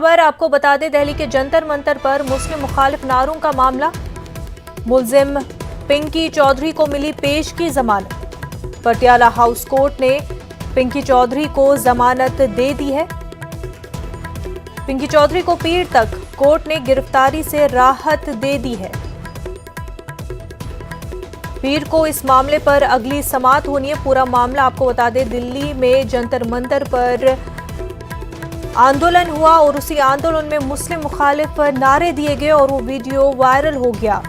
खबर आपको बता दें, दिल्ली के जंतर मंतर पर मुस्लिम मुखालिफ नारों का मामला। मुलजिम पिंकी चौधरी को मिली पेश की जमानत। पटियाला हाउस कोर्ट ने पिंकी चौधरी को जमानत दे दी है। पिंकी चौधरी को पीर तक कोर्ट ने गिरफ्तारी से राहत दे दी है। पीर को इस मामले पर अगली समाअत होनी है। पूरा मामला आपको बता दें, दिल्ली में जंतर मंतर पर आंदोलन हुआ और उसी आंदोलन में मुस्लिम मुखालिफ नारे दिए गए और वो वीडियो वायरल हो गया।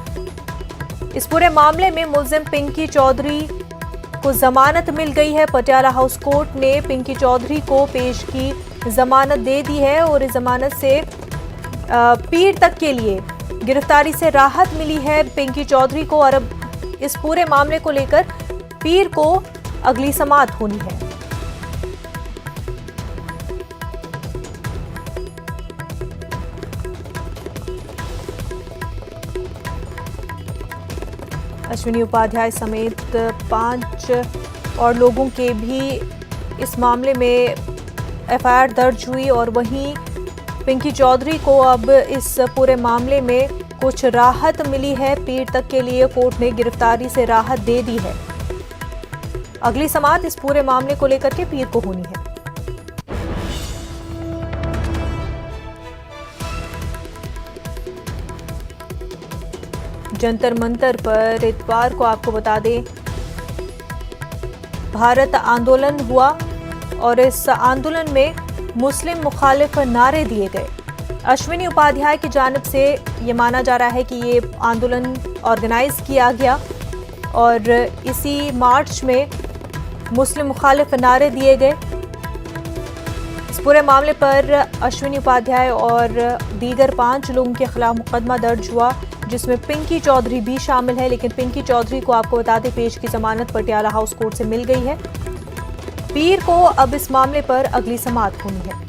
इस पूरे मामले में मुलजिम पिंकी चौधरी को जमानत मिल गई है। पटियाला हाउस कोर्ट ने पिंकी चौधरी को पेश की जमानत दे दी है और इस जमानत से पीर तक के लिए गिरफ्तारी से राहत मिली है पिंकी चौधरी को। और अब इस पूरे मामले को लेकर पीर को अगली समाअत होनी है। अश्विनी उपाध्याय समेत 5 और लोगों के भी इस मामले में एफआईआर दर्ज हुई और वहीं पिंकी चौधरी को अब इस पूरे मामले में कुछ राहत मिली है। पीर तक के लिए कोर्ट ने गिरफ्तारी से राहत दे दी है। अगली समाअत इस पूरे मामले को लेकर के पीर को होनी है। जंतर मंतर पर इतवार को आपको बता दें, भारत आंदोलन हुआ और इस आंदोलन में मुस्लिम मुखालिफ नारे दिए गए। अश्विनी उपाध्याय की जानिब से ये माना जा रहा है कि ये आंदोलन ऑर्गेनाइज किया गया और इसी मार्च में मुस्लिम मुखालिफ नारे दिए गए। इस पूरे मामले पर अश्विनी उपाध्याय और दीगर 5 लोगों के खिलाफ मुकदमा दर्ज हुआ, जिसमें पिंकी चौधरी भी शामिल है। लेकिन पिंकी चौधरी को आपको बता दें, पेश की जमानत पटियाला हाउस कोर्ट से मिल गई है। पीर को अब इस मामले पर अगली समाअत होनी है।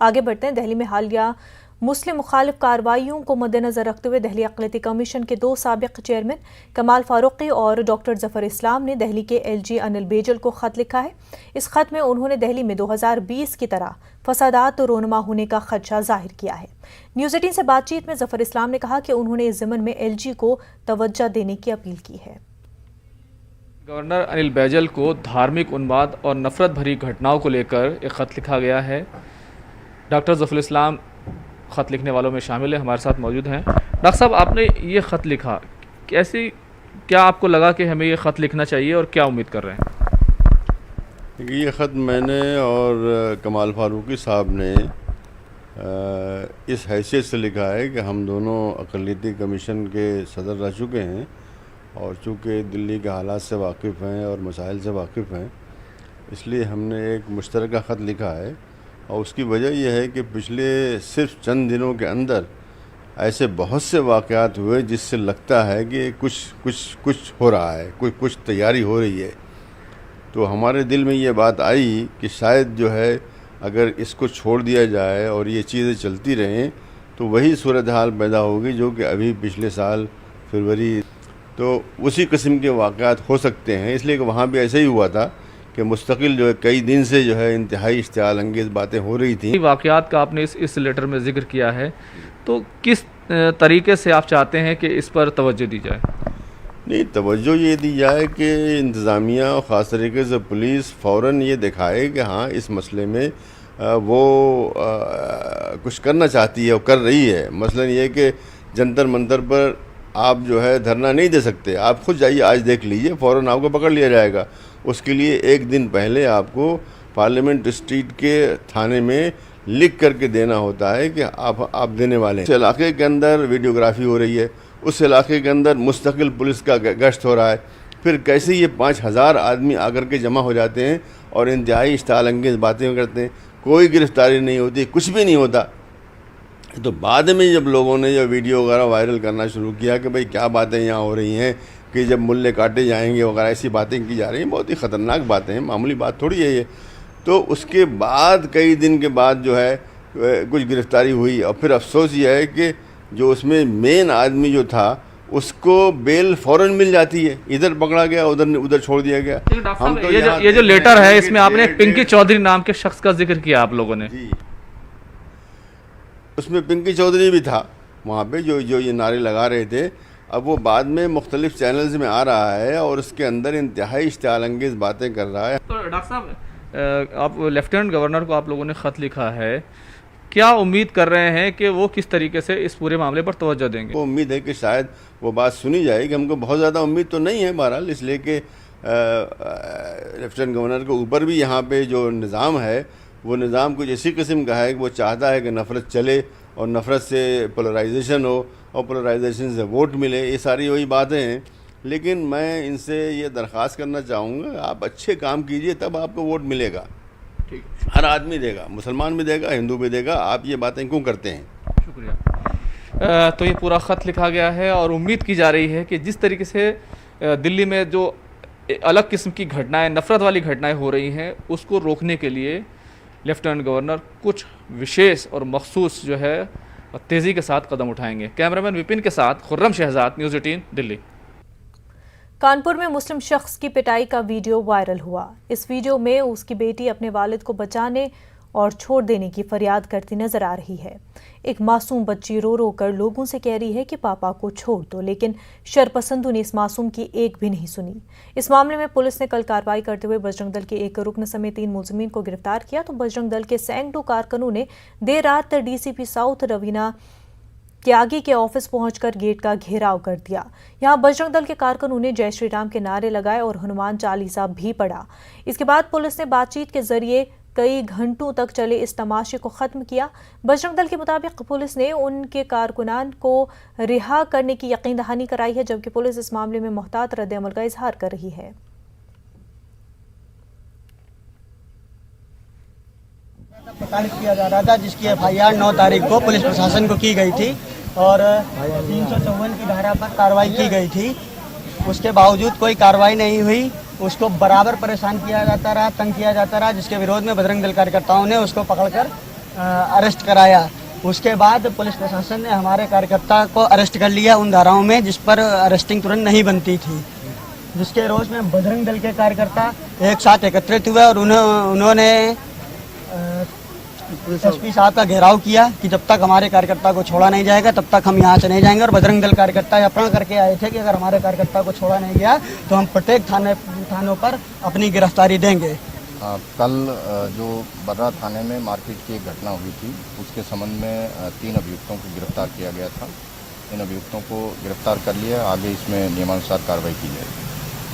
आगे बढ़ते हैं। दिल्ली में हालिया मुस्लिम मुखालिफ कार्रवाइयों को मद्देनजर रखते हुए दिल्ली अक़लियती कमीशन के 2 साबिक़ चेयरमैन कमाल फारूकी और डॉक्टर जफर इस्लाम ने दिल्ली के LG अनिल बेजल को खत लिखा है। इस खत में उन्होंने दिल्ली में 2020 की तरह फसादात रोनमा होने का खदशा जाहिर किया है। न्यूज़ 18 से बातचीत में जफर इस्लाम ने कहा कि उन्होंने इस ज़िमन में LG को तवज्जो देने की अपील की है। गवर्नर अनिल बैजल को धार्मिक उन्माद और नफरत भरी घटनाओं को लेकर एक ख़त लिखा गया है। डॉक्टर जफर इस्लाम ख़त लिखने वालों में शामिल है, हमारे साथ मौजूद हैं। डॉक्टर साहब, आपने ये ख़त लिखा, क्या आपको लगा कि हमें ये ख़त लिखना चाहिए और क्या उम्मीद कर रहे हैं? ये ख़त मैंने और कमाल फारूकी साहब ने इस हैसियत से लिखा है कि हम दोनों अक़लियती कमीशन के सदर रह चुके हैं और चूँकि दिल्ली के हालात से वाकिफ़ हैं और मसाइल से वाकिफ़ हैं, इसलिए हमने एक मुश्तरका ख़त लिखा है। और उसकी वजह यह है कि पिछले सिर्फ चंद दिनों के अंदर ऐसे बहुत से वाक़यात हुए जिससे लगता है कि कुछ हो रहा है, कुछ तैयारी हो रही है। तो हमारे दिल में ये बात आई कि शायद जो है, अगर इसको छोड़ दिया जाए और ये चीज़ें चलती रहें तो वही सूरत हाल पैदा होगी जो कि अभी पिछले साल फरवरी, तो उसी किस्म के वाक़यात हो सकते हैं। इसलिए कि वहाँ भी ऐसा ही हुआ था कि मुस्तकिल जो है कई दिन से जो है इंतहाई इश्तियाल अंगेज़ बातें हो रही थी। वाक़यात का आपने इस लेटर में ज़िक्र किया है, तो किस तरीके से आप चाहते हैं कि इस पर तवज्जो दी जाए? नहीं, तवज्जो ये दी जाए कि इंतज़ामिया और ख़ास तरीके से पुलिस फ़ौरन ये दिखाए कि हाँ, इस मसले में वो कुछ करना चाहती है और कर रही है। मसलन ये कि जंतर मंतर पर आप जो है धरना नहीं दे सकते। आप खुद जाइए, आज देख लीजिए, फ़ौरन आपको पकड़ लिया जाएगा। उसके लिए एक दिन पहले आपको पार्लियामेंट स्ट्रीट के थाने में लिख करके देना होता है कि आप देने वाले हैं। उस इलाके के अंदर वीडियोग्राफी हो रही है, उस इलाके के अंदर मुस्तकिल पुलिस का गश्त हो रहा है। फिर कैसे ये 5000 आदमी आकर के जमा हो जाते हैं और इंतहाई इश्तियाल अंगेज़ बातें करते हैं, कोई गिरफ्तारी नहीं होती, कुछ भी नहीं होता। तो बाद में जब लोगों ने जो वीडियो वगैरह वायरल करना शुरू किया कि भाई क्या बातें यहाँ हो रही हैं कि जब मुल्ले काटे जाएंगे वगैरह, ऐसी बातें की जा रही हैं, बहुत ही ख़तरनाक बातें हैं, मामूली बात थोड़ी है ये। तो उसके बाद कई दिन के बाद जो है कुछ गिरफ्तारी हुई और फिर अफसोस ये है कि जो उसमें मेन आदमी जो था उसको बेल फौरन मिल जाती है, इधर पकड़ा गया उधर उधर छोड़ दिया गया। हम तो ये जो लेटर है इसमें आपने पिंकी चौधरी नाम के शख्स का जिक्र किया आप लोगों ने जी, उसमें पिंकी चौधरी भी था वहाँ पे जो ये नारे लगा रहे थे। अब वो बाद में मुख्तलिफ चैनल्स में आ रहा है और उसके अंदर इंतहाई इश्तिआल अंगेज़ बातें कर रहा है। तो डॉक्टर साहब, आप लेफ्टिनेंट गवर्नर को आप लोगों ने ख़त लिखा है, क्या उम्मीद कर रहे हैं कि वो किस तरीके से इस पूरे मामले पर तवज्जो देंगे? वो उम्मीद है कि शायद वो बात सुनी जाएगी। हमको बहुत ज़्यादा उम्मीद तो नहीं है बहरहाल, इसलिए कि लेफ्टिनेंट गवर्नर के ऊपर भी यहाँ पे जो निज़ाम है वो निज़ाम कुछ इसी किस्म का है कि वो चाहता है कि नफ़रत चले और नफ़रत से पोलराइजेशन हो और पोलराइजेशन से वोट मिले। ये सारी वही बातें हैं। लेकिन मैं इनसे ये दरख्वास्त करना चाहूँगा, आप अच्छे काम कीजिए तब आपको वोट मिलेगा। ठीक, हर आदमी देगा, मुसलमान भी देगा, हिंदू भी देगा। आप ये बातें क्यों करते हैं? शुक्रिया। तो ये पूरा ख़त लिखा गया है और उम्मीद की जा रही है कि जिस तरीके से दिल्ली में जो अलग किस्म की घटनाएं, नफ़रत वाली घटनाएं हो रही हैं, उसको रोकने के लिए लेफ्टिनेंट गवर्नर कुछ विशेष और मखसूस जो है तेज़ी के साथ कदम उठाएंगे। कैमरामैन विपिन के साथ खुर्रम शहजाद, न्यूज़ 18 दिल्ली। कानपुर में मुस्लिम शख्स की पिटाई का वीडियो वायरल हुआ। इस वीडियो में उसकी बेटी अपने वालिद को बचाने और छोड़ देने की फरियाद करती नजर आ रही है। एक मासूम बच्ची रो रो कर लोगों से कह रही है कि पापा को छोड़ दो, लेकिन शरपसंदों ने इस मासूम की एक भी नहीं सुनी। इस मामले में पुलिस ने कल कार्रवाई करते हुए बजरंग दल के एक रुकन समेत 3 मुलजिमीन को गिरफ्तार किया। तो बजरंग दल के सैकड़ों कारकुनों ने देर रात डीसीपी साउथ रवीना त्यागी के ऑफिस पहुंचकर गेट का घेराव कर दिया। यहां बजरंग दल के कारकुनों ने जय श्री राम के नारे लगाए और हनुमान चालीसा भी पढ़ा। इसके बाद पुलिस ने बातचीत के जरिए कई घंटों तक चले इस तमाशे को खत्म किया। बजरंग दल के मुताबिक पुलिस ने उनके कारकुनान को रिहा करने की यकीन दहानी कराई है, जबकि पुलिस इस मामले में मुहतात रद्द-ए-अमल का इजहार कर रही है। प्रताड़ित किया जा रहा था, जिसकी FIR 9 तारीख को पुलिस प्रशासन को की गई थी और 354 की धारा पर कार्रवाई की गई थी। उसके बावजूद कोई कार्रवाई नहीं हुई। उसको बराबर परेशान किया जाता रहा, तंग किया जाता रहा, जिसके विरोध में बजरंग दल कार्यकर्ताओं ने उसको पकड़कर अरेस्ट कराया। उसके बाद पुलिस प्रशासन ने हमारे कार्यकर्ता को अरेस्ट कर लिया उन धाराओं में जिस पर अरेस्टिंग तुरंत नहीं बनती थी, जिसके रोष में बजरंग दल के कार्यकर्ता एक साथ एकत्रित हुए और उन्होंने एसपी साहब का घेराव किया कि जब तक हमारे कार्यकर्ता को छोड़ा नहीं जाएगा तब तक हम यहाँ से नहीं जाएंगे। और बजरंग दल कार्यकर्ता यह प्रण करके आए थे कि अगर हमारे कार्यकर्ता को छोड़ा नहीं गया तो हम प्रत्येक थानों पर अपनी गिरफ्तारी देंगे। कल जो बर्रा थाने में मारपीट की एक घटना हुई थी, उसके संबंध में 3 अभियुक्तों को गिरफ्तार किया गया था। इन अभियुक्तों को गिरफ्तार कर लिया, आगे इसमें नियमानुसार कार्रवाई की जाएगी।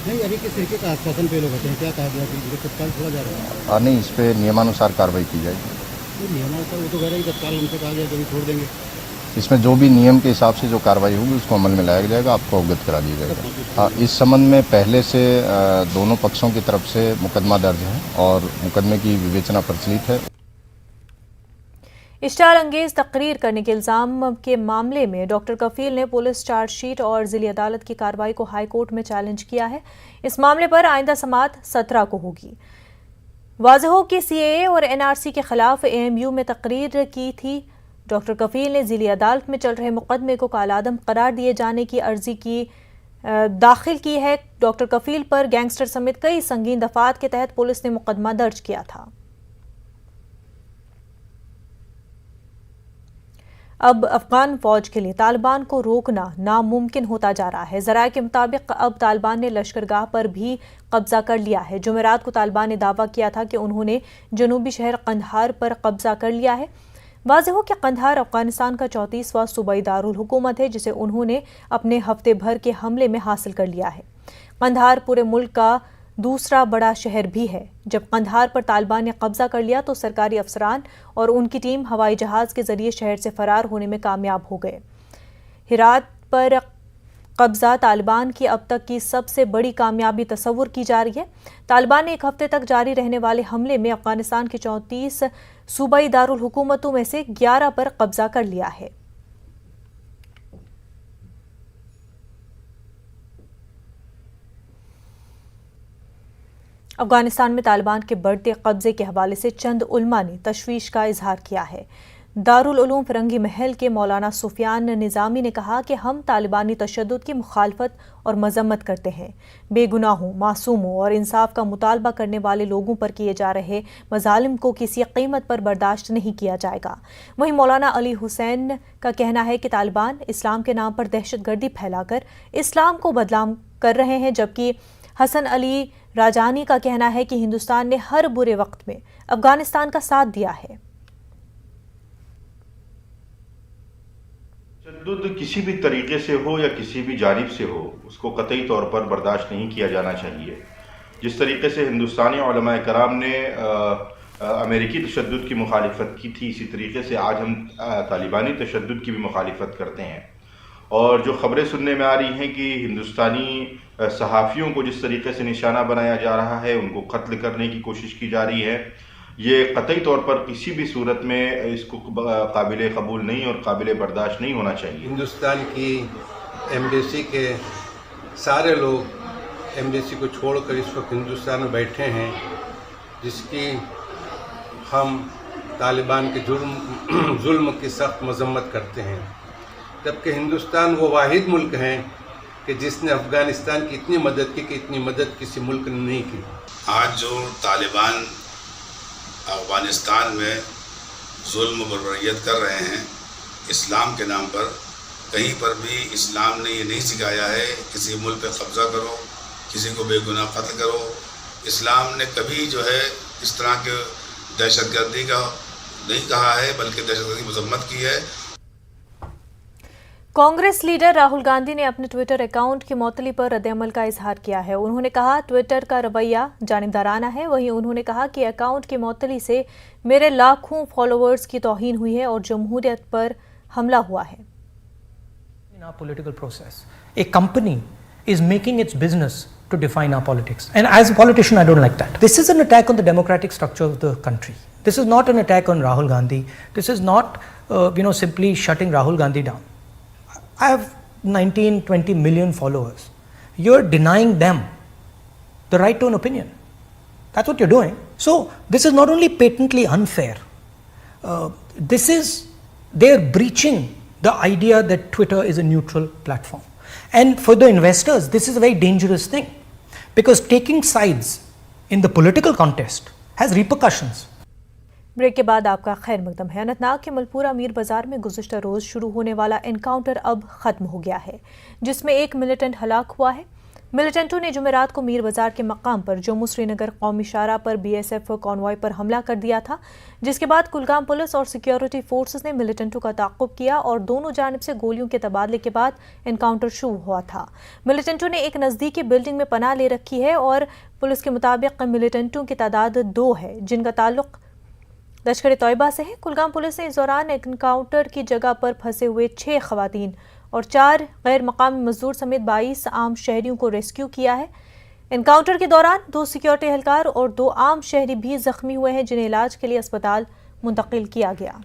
नहीं, अभी किस तरीके का आश्वासन पे लोग होते हैं, क्या कहा गया कि तत्काल छोड़ा जा रहा है? नहीं, इस पर नियमानुसार कार्रवाई की जाएगी। नियमानुसार वो तो कह रहे हैं तत्काल उनसे कहा गया जब छोड़ देंगे। इसमें जो भी नियम के हिसाब से जो कार्रवाई होगी उसको अमल में लाया जाएगा, आपको अवगत करा दिया जाएगा। इस संबंध में पहले से दोनों पक्षों की तरफ से मुकदमा दर्ज है और मुकदमे की विवेचना प्रचलित है। इश्तियाल अंगेज तकरीर करने के इल्जाम के मामले में डॉक्टर कफील ने पुलिस चार्जशीट और जिली अदालत की कार्रवाई को हाई कोर्ट में चैलेंज किया है। इस मामले पर आइंदा समाअत 17 को होगी। वाज़ेह हो कि CAA और NRC के खिलाफ AMU में तकरीर की थी। डॉक्टर कफील ने जिली अदालत में चल रहे मुकदमे को कालादम करार दिए जाने की अर्जी की दाखिल की है। डॉक्टर कफील पर गैंगस्टर समेत कई संगीन दफात के तहत पुलिस ने मुकदमा दर्ज किया था। अब अफगान फौज के लिए तालिबान को रोकना नामुमकिन होता जा रहा है। ज़राए के मुताबिक अब तालिबान ने लश्करगाह पर भी कब्जा कर लिया है। जुमेरात को तालिबान ने दावा किया था कि उन्होंने जनूबी शहर कंधार पर कब्जा कर लिया है। वाज़ेह हो कि कंधार अफगानिस्तान का 34वां सूबाई दारुल हुकूमत है, जिसे उन्होंने अपने हफ्ते भर के हमले में हासिल कर लिया है। कंधार पूरे मुल्क का दूसरा बड़ा शहर भी है। जब कंधार पर तालिबान ने कब्जा कर लिया तो सरकारी अफसरान और उनकी टीम हवाई जहाज के जरिए शहर से फरार होने में कामयाब हो गए। हिरात पर कब्जा तालिबान की अब तक की सबसे बड़ी कामयाबी तस्वुर की जा रही है। तालिबान ने एक हफ्ते तक जारी रहने वाले हमले में अफगानिस्तान के 34 सूबाई दारुल हुकूमतों में से 11 पर कब्जा कर लिया है। अफगानिस्तान में तालिबान के बढ़ते कब्जे के हवाले से चंद उलमा ने तशवीश का इजहार किया है। दारुल उलूम फिरंगी महल के मौलाना सुफियान निज़ामी ने कहा कि हम तालिबानी तशद्दुद की मुखालफत और मजम्मत करते हैं। बेगुनाहों, मासूमों और इंसाफ का मुतालबा करने वाले लोगों पर किए जा रहे मजालिम को किसी कीमत पर बर्दाश्त नहीं किया जाएगा। वहीं मौलाना अली हुसैन का कहना है कि तालिबान इस्लाम के नाम पर दहशतगर्दी फैलाकर इस्लाम को बदनाम कर रहे हैं, जबकि हसन अली राजानी का कहना है कि हिंदुस्तान ने हर बुरे वक्त में अफगानिस्तान का साथ दिया है। तशद्दुद किसी भी तरीके से हो या किसी भी जानिब से हो, उसको कतई तौर पर बर्दाश्त नहीं किया जाना चाहिए। जिस तरीके से हिंदुस्तानी उलमाए कराम ने अमेरिकी तशद्दुद की मुखालिफत की थी, इसी तरीके से आज हम तालिबानी तशद्दुद की भी मुखालिफत करते हैं। और जो ख़बरें सुनने में आ रही हैं कि हिंदुस्तानी सहाफ़ियों को जिस तरीके से निशाना बनाया जा रहा है, उनको कत्ल करने की कोशिश की जा रही है, ये कतई तौर पर किसी भी सूरत में इसको काबिल कबूल नहीं और काबिल बर्दाश्त नहीं होना चाहिए। हिंदुस्तान की एम्बेसी के सारे लोग एम्बेसी को छोड़कर इस वक्त हिंदुस्तान में बैठे हैं, जिसकी हम तालिबान के जुल्म की सख्त मजम्मत करते हैं। जबकि हिंदुस्तान वो वाहिद मुल्क है कि जिसने अफ़गानिस्तान की इतनी मदद की कि इतनी मदद किसी मुल्क ने नहीं की। आज जो तालिबान अफ़गानिस्तान में जुल्म बर्बरियत कर रहे हैं इस्लाम के नाम पर, कहीं पर भी इस्लाम ने ये नहीं सिखाया है किसी मुल्क पे कब्ज़ा करो, किसी को बेगुनाह कत्ल करो। इस्लाम ने कभी जो है इस तरह के दहशतगर्दी का नहीं कहा है, बल्कि दहशतगर्दी की मजम्मत की है। कांग्रेस लीडर राहुल गांधी ने अपने ट्विटर अकाउंट की मौतली पर रद्द-ए-अमल का इजहार किया है। उन्होंने कहा ट्विटर का रवैया जानिबदाराना है। वहीं उन्होंने कहा कि अकाउंट की मौतली से मेरे लाखों फॉलोअर्स की तौहीन हुई है और जमहूरियत पर हमला हुआ है। In our political process, a company is making its business to define our politics, and as a politician I don't like that. This is an attack on the democratic structure of the country. This is not an attack on Rahul Gandhi. This is not simply shutting Rahul Gandhi down. I have 19-20 million followers. You're denying them the right to an opinion. That's what you're doing. So this is not only patently unfair, they're breaching the idea that Twitter is a neutral platform. And for the investors, this is a very dangerous thing, because taking sides in the political contest has repercussions. Break के बाद आपका खैर मकदम है। अनंतनाग के मलपुरा मीर बाजार में गुज़िश्ता रोज़ शुरू होने वाला एनकाउंटर अब ख़त्म हो गया है, जिसमें एक मिलिटेंट हलाक हुआ है। मिलिटेंटों ने जुमेरात को मीर बाजार के मकाम पर जम्मू श्रीनगर कौमी शाहराह पर BSF कॉन्वॉय पर हमला कर दिया था, जिसके बाद कुलगाम पुलिस और सिक्योरिटी फोर्सेस ने मिलिटेंटों का ताक़ुब किया और दोनों जानिब से गोलियों के तबादले के बाद एनकाउंटर शुरू हुआ था। मिलिटेंटों ने एक नज़दीकी बिल्डिंग में पनाह ले रखी है और पुलिस के मुताबिक मिलिटेंटों की तादाद 2 है, जिनका ताल्लुक लश्कर तैयबा से है। कुलगाम पुलिस ने इस दौरान एनकाउंटर की जगह पर फंसे हुए 6 खवातीन और 4 गैर मकामी मजदूर समेत 22 आम शहरियों को रेस्क्यू किया है। एनकाउंटर के दौरान 2 सिक्योरिटी एहलकार और 2 आम शहरी भी जख्मी हुए हैं, जिन्हें इलाज के लिए अस्पताल मुंतकिल किया गया।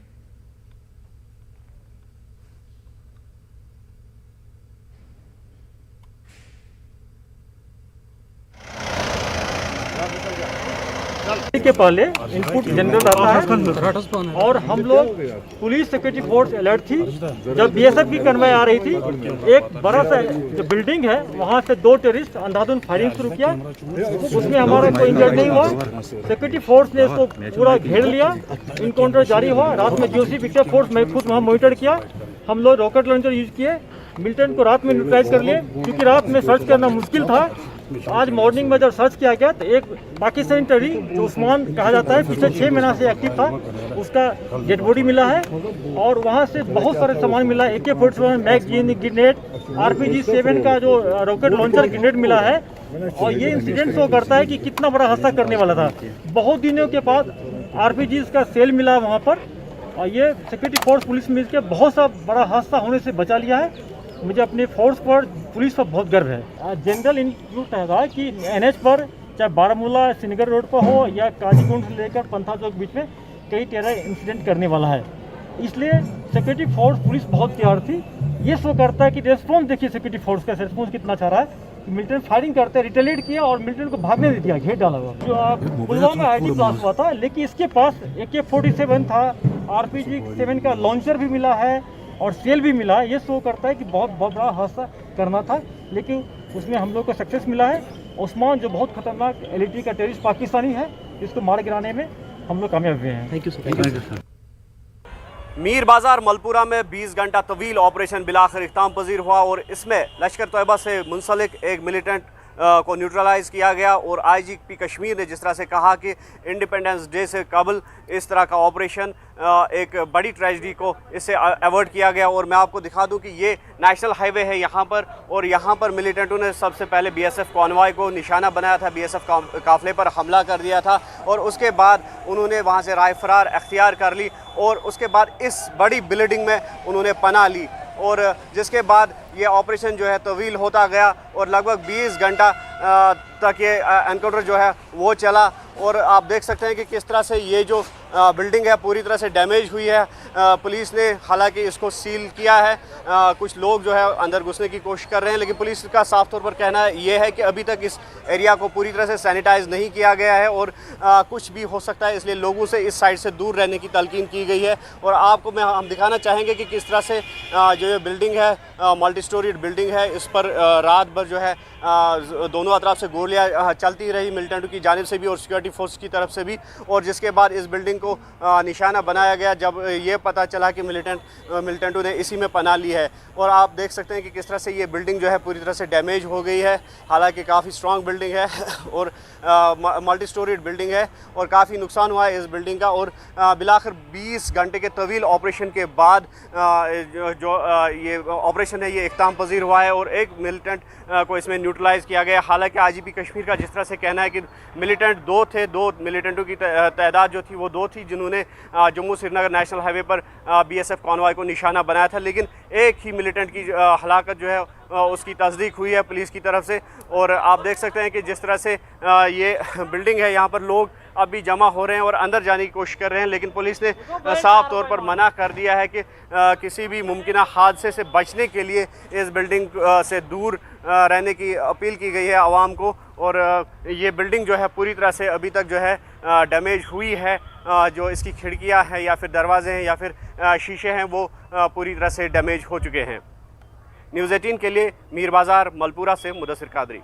के पहले इनपुट जनरल आता है और हम लोग पुलिस सिक्योरिटी फोर्स अलर्ट थी। जब BSF की कन्वॉय आ रही थी, एक बड़ा सा जो बिल्डिंग है वहां से 2 टेररिस्ट अंधाधुंध फायरिंग शुरू किया। उसमें हमारा कोई इंजर्ड नहीं हुआ। सिक्योरिटी फोर्स ने इसको पूरा घेर लिया, इनकाउंटर जारी हुआ। रात में GOC पिक्चर फोर्स मैं खुद वहाँ मॉनिटर किया। हम लोग रॉकेट लॉन्चर यूज किए, मिलिटेंट को रात में न्यूट्रलाइज कर लिए, क्योंकि रात में सर्च करना मुश्किल था। आज मॉर्निंग में जब सर्च किया गया तो एक पाकिस्तानी टेररिस्ट जो उस्मान कहा जाता है, पिछले 6 महीना से एक्टिव था, उसका डेड बॉडी मिला है और वहाँ से बहुत सारे सामान मिला है। AK-47 मैगजीन, ग्रेनेड, RPG-7 का जो रॉकेट लॉन्चर ग्रेनेड मिला है। और ये इंसिडेंट शो करता है कि कितना बड़ा हादसा करने वाला था। बहुत दिनों के बाद RPGs का सेल मिला वहाँ पर और ये सिक्योरिटी फोर्स पुलिस मिलकर बहुत सा बड़ा हादसा होने से बचा लिया है। मुझे अपने फोर्स पर, पुलिस पर बहुत गर्व है। जनरल इंक्लूड है कि NH पर चाहे बारामूला श्रीनगर रोड पर हो या काजीकुंड से लेकर पंथा चौक बीच में कई टेरर इंसिडेंट करने वाला है, इसलिए सिक्योरिटी फोर्स पुलिस बहुत तैयार थी। ये शो करता है कि रेस्पॉन्स देखिए सिक्योरिटी फोर्स का रेस्पॉन्स कितना अच्छा रहा है। मिलिटेंट फायरिंग करते रिटेलिएट किया और मिलिटेंट को भागने दिया, घेर डाला हुआ। जो पुलवामा ID ब्लास्ट हुआ था, लेकिन इसके पास AK-47 था, RPG 7 का लॉन्चर भी मिला है और सेल भी मिला है। ये शो करता है कि बहुत बड़ा हादसा करना था, लेकिन उसमें हम लोग को सक्सेस मिला है। उस्मान जो बहुत खतरनाक LTTE का टेररिस्ट पाकिस्तानी है, इसको मार गिराने में हम लोग कामयाब हुए हैं। Thank you sir. मीर बाजार मलपुरा में 20 घंटा तवील ऑपरेशन बिलाखिर इख्ताम पजीर हुआ और इसमें लश्कर तैयबा से मुंसलिक एक मिलिटेंट को न्यूट्रलाइज़ किया गया। और IGP कश्मीर ने जिस तरह से कहा कि इंडिपेंडेंस डे से कबल इस तरह का ऑपरेशन एक बड़ी ट्रेजेडी को इससे अवॉइड किया गया। और मैं आपको दिखा दूं कि ये नेशनल हाईवे है यहाँ पर, और यहाँ पर मिलिटेंटों ने सबसे पहले BSF कॉन्वॉय को निशाना बनाया था, BSF काफिले पर हमला कर दिया था और उसके बाद उन्होंने वहाँ से राह फरार अख्तियार कर ली और उसके बाद इस बड़ी बिल्डिंग में उन्होंने पनाह ली। और जिसके बाद ये ऑपरेशन जो है तवील होता गया और लगभग 20 घंटा तक ये एनकाउंटर जो है वो चला। और आप देख सकते हैं कि किस तरह से ये जो बिल्डिंग है पूरी तरह से डैमेज हुई है। पुलिस ने हालांकि इसको सील किया है, कुछ लोग जो है अंदर घुसने की कोशिश कर रहे हैं, लेकिन पुलिस का साफ तौर पर कहना ये है कि अभी तक इस एरिया को पूरी तरह से सैनिटाइज नहीं किया गया है और कुछ भी हो सकता है, इसलिए लोगों से इस साइड से दूर रहने की तलकीन की गई है। और आपको हम दिखाना चाहेंगे कि किस तरह से जो ये बिल्डिंग है मल्टी स्टोरीड बिल्डिंग है, इस पर रात भर जो है दोनों अतराफ से गोलियां चलती रही मिलिटेंटों की जानिब से भी और सिक्योरिटी फोर्स की तरफ से भी। और जिसके बाद इस बिल्डिंग को निशाना बनाया गया जब ये पता चला कि मिलिटेंटों ने इसी में पनाह ली है। और आप देख सकते हैं कि किस तरह से ये बिल्डिंग जो है पूरी तरह से डैमेज हो गई है, हालांकि काफ़ी स्ट्रॉन्ग बिल्डिंग है और मल्टी स्टोरीड बिल्डिंग है और काफ़ी नुकसान हुआ है इस बिल्डिंग का। और बिलाखिर 20 घंटे के तवील ऑपरेशन के बाद जो ये ऑपरेशन है ये इख्ताम पजीर हुआ है और एक मिलिटेंट को इसमें न्यूट्रलाइज़ किया गया। हालांकि IGP कश्मीर का जिस तरह से कहना है कि मिलिटेंट दो मिलिटेंटों की तादाद जो थी वो 2 थी जिन्होंने जम्मू श्रीनगर नेशनल हाईवे पर BSF कॉन्वॉय को निशाना बनाया था, लेकिन एक ही मिलिटेंट की हलाकत जो है उसकी तस्दीक हुई है पुलिस की तरफ से। और आप देख सकते हैं कि जिस तरह से ये बिल्डिंग है यहाँ पर लोग अभी जमा हो रहे हैं और अंदर जाने की कोशिश कर रहे हैं, लेकिन पुलिस ने साफ तौर पर मना कर दिया है कि किसी भी मुमकिन हादसे से बचने के लिए इस बिल्डिंग से दूर रहने की अपील की गई है आवाम को। और ये बिल्डिंग जो है पूरी तरह से अभी तक जो है डैमेज हुई है, जो इसकी खिड़कियाँ हैं या फिर दरवाजे हैं या फिर शीशे हैं वो पूरी तरह से डैमेज हो चुके हैं। न्यूज़ 18 के लिए मीर बाजार मलपुरा से मुदस्सिर कादरी।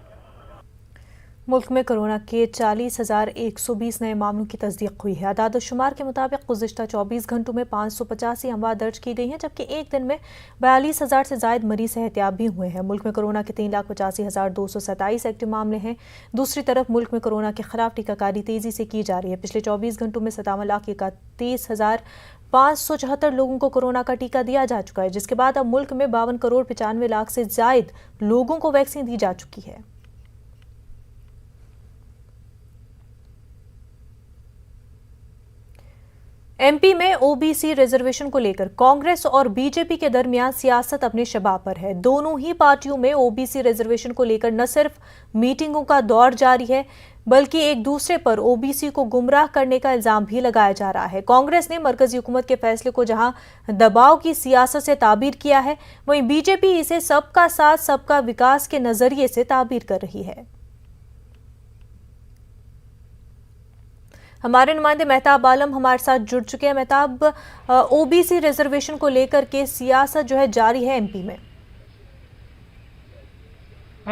मुल्क में कोरोना के 40,120 नए मामलों की तस्दीक हुई है। आदाद शुमार के मुताबिक गुज़िश्ता 24 घंटों में 585 अमवात दर्ज की गई हैं, जबकि एक दिन में 42,000 से ज़ायद मरीज सेहतियाब भी हुए हैं। मुल्क में कोरोना के 3,85,227 एक्टिव मामले हैं। दूसरी तरफ मुल्क में कोरोना के खिलाफ टीकाकारी तेज़ी से की जा रही है। पिछले 24 घंटों में 57,31,574 लोगों को कोरोना का टीका दिया जा चुका है, जिसके बाद अब मुल्क में 52 करोड़ 95 लाख से ज़ायद लोगों को वैक्सीन दी जा चुकी है। MP में OBC रिजर्वेशन को लेकर कांग्रेस और BJP के दरमियान सियासत अपने शबाब पर है। दोनों ही पार्टियों में OBC रिजर्वेशन को लेकर न सिर्फ मीटिंगों का दौर जारी है, बल्कि एक दूसरे पर OBC को गुमराह करने का इल्जाम भी लगाया जा रहा है। कांग्रेस ने मरकजी हुकूमत के फैसले को जहां दबाव की सियासत से ताबीर किया है, वहीं BJP इसे सबका साथ सबका विकास के नजरिए से ताबीर कर रही है। हमारे नुमाइंदे मेहताब आलम हमारे साथ जुड़ चुके हैं। मेहताब, OBC रिजर्वेशन को लेकर के सियासत जो है जारी है MP में।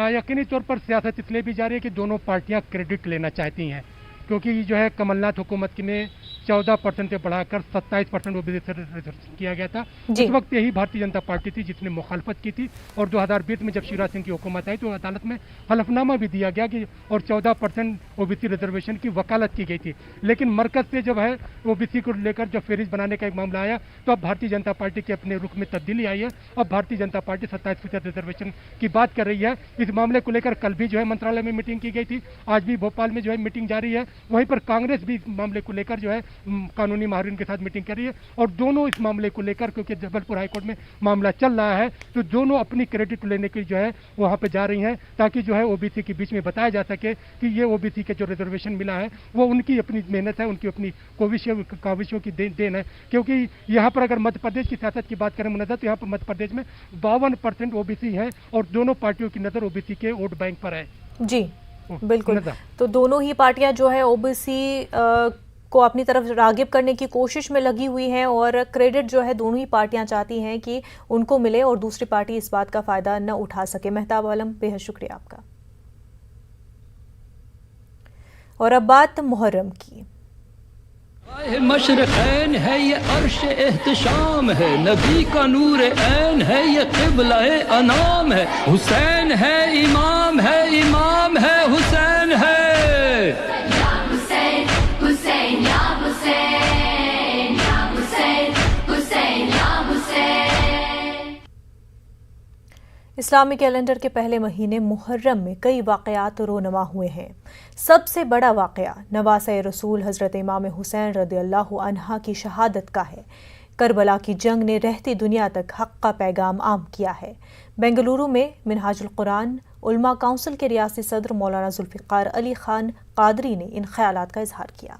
यकीनी तौर पर सियासत इसलिए भी जारी है कि दोनों पार्टियां क्रेडिट लेना चाहती हैं, क्योंकि जो है कमलनाथ हुकूमत ने 14% से बढ़ाकर 27% OBC रिजर्वेशन किया गया था। उस वक्त यही भारतीय जनता पार्टी थी जिसने मुखालफत की थी और 2020 में जब शिवराज सिंह की हुकूमत आई तो अदालत में हलफनामा भी दिया गया कि और 14% OBC रिजर्वेशन की वकालत की गई थी। लेकिन मरकज से जब है OBC को लेकर जब फेरिज बनाने का एक मामला आया तो अब भारतीय जनता पार्टी के अपने रुख में तब्दीली आई है। अब भारतीय जनता पार्टी 27% रिजर्वेशन की बात कर रही है। इस मामले को लेकर कल भी जो है मंत्रालय में मीटिंग की गई थी, आज भी भोपाल में जो है मीटिंग जारी है। वहीं पर कांग्रेस भी इस मामले को लेकर जो है कानूनी माहिरीन के साथ मीटिंग कर रही है और दोनों इस मामले को लेकर, क्योंकि जबलपुर हाईकोर्ट में मामला चल रहा है, तो दोनों अपनी क्रेडिट लेने की जो है वहां पे जा रही हैं, ताकि जो है OBC के बीच में बताया जा सके कि ये OBC के जो रिजर्वेशन मिला है वो उनकी अपनी मेहनत है, उनकी अपनी काविशों की देन है। क्योंकि यहाँ पर अगर मध्य प्रदेश की सियासत की बात करें मुनज़्ज़र, तो यहाँ पर मध्य प्रदेश में 52% OBC है और दोनों पार्टियों की नज़र OBC के वोट बैंक पर है। जी बिल्कुल, तो दोनों ही पार्टियां जो है OBC को अपनी तरफ रागिब करने की कोशिश में लगी हुई हैं और क्रेडिट जो है दोनों ही पार्टियां चाहती हैं कि उनको मिले और दूसरी पार्टी इस बात का फ़ायदा न उठा सके। मेहताब आलम, बेहद शुक्रिया आपका। और अब बात मुहर्रम की। मशरक़ैन है ये अर्श एहतशाम है, नबी का नूर ऐन है ये क़िबला-ए अनाम है, हुसैन है इमाम है, इमाम है हुसैन है। या हुसैन हुसैन या हुसैन, या हुसैन हुसैन या हुसैन। इस्लामी कैलेंडर के पहले महीने मुहर्रम में कई वाक़यात रोनमा हुए हैं। सबसे बड़ा वाक़या नवासे रसूल हज़रत इमाम हुसैन रज़ियल्लाहु अन्हा की शहादत का है। करबला की जंग ने रहती दुनिया तक हक़ का पैगाम आम किया है। बेंगलुरु में मिनहाजुल कुरान उलमा काउंसिल के रियासी सदर मौलाना जुल्फ़िकार अली खान कादरी ने इन ख्यालात का इजहार किया।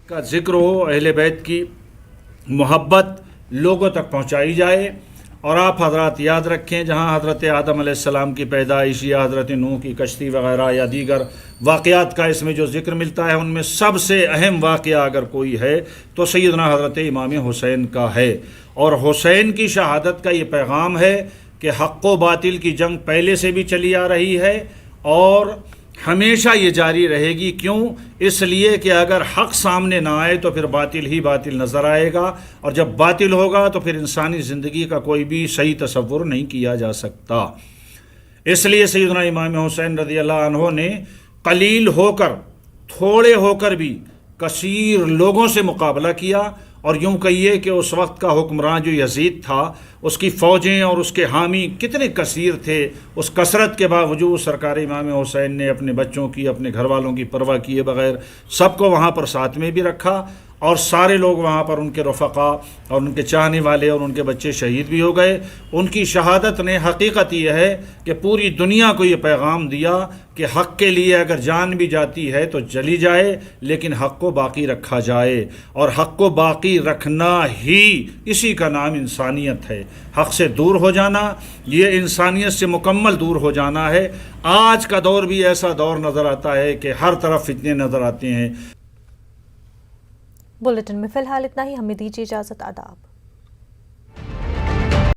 का जिक्र हो, अहले बैत की मोहब्बत लोगों तक पहुंचाई जाए। और आप हजरात याद रखें, जहां हज़रत आदम अलैहिस्सलाम की पैदाइश या हज़रत नूह की कश्ती वगैरह या दीगर वाक़यात का इसमें जो जिक्र मिलता है, उनमें सबसे अहम वाक़या अगर कोई है तो सैयदना हज़रत इमाम हुसैन का है। और हुसैन की शहादत का ये पैगाम है कि हक़ व बातिल की जंग पहले से भी चली आ रही है और हमेशा ये जारी रहेगी। क्यों? इसलिए कि अगर हक़ सामने ना आए तो फिर बातिल ही बातिल नज़र आएगा, और जब बातिल होगा तो फिर इंसानी ज़िंदगी का कोई भी सही तसव्वुर नहीं किया जा सकता। इसलिए सैयदना इमाम हुसैन रज़ियल्लाहु अन्हु ने कलील होकर, थोड़े होकर भी कसीर लोगों से मुकाबला किया। और यूँ कहिए कि उस वक्त का हुक्मरान जो यजीद था, उसकी फ़ौजें और उसके हामी कितने कसीर थे, उस कसरत के बावजूद सरकार इमाम हुसैन ने अपने बच्चों की, अपने घर वालों की परवाह किए बगैर सबको वहाँ पर साथ में भी रखा। और सारे लोग वहाँ पर, उनके रफ़क़ा और उनके चाहने वाले और उनके बच्चे शहीद भी हो गए। उनकी शहादत ने हकीकत यह है कि पूरी दुनिया को ये पैगाम दिया कि हक़ के लिए अगर जान भी जाती है तो चली जाए, लेकिन हक़ को बाकी रखा जाए। और हक़ को बाकी रखना ही, इसी का नाम इंसानियत है। हक़ से दूर हो जाना, ये इंसानियत से मुकम्मल दूर हो जाना है। आज का दौर भी ऐसा दौर नज़र आता है कि हर तरफ फितने नज़र आते हैं। बुलेटिन में फिलहाल इतना ही। हमें दीजिए इजाज़त। आदाब।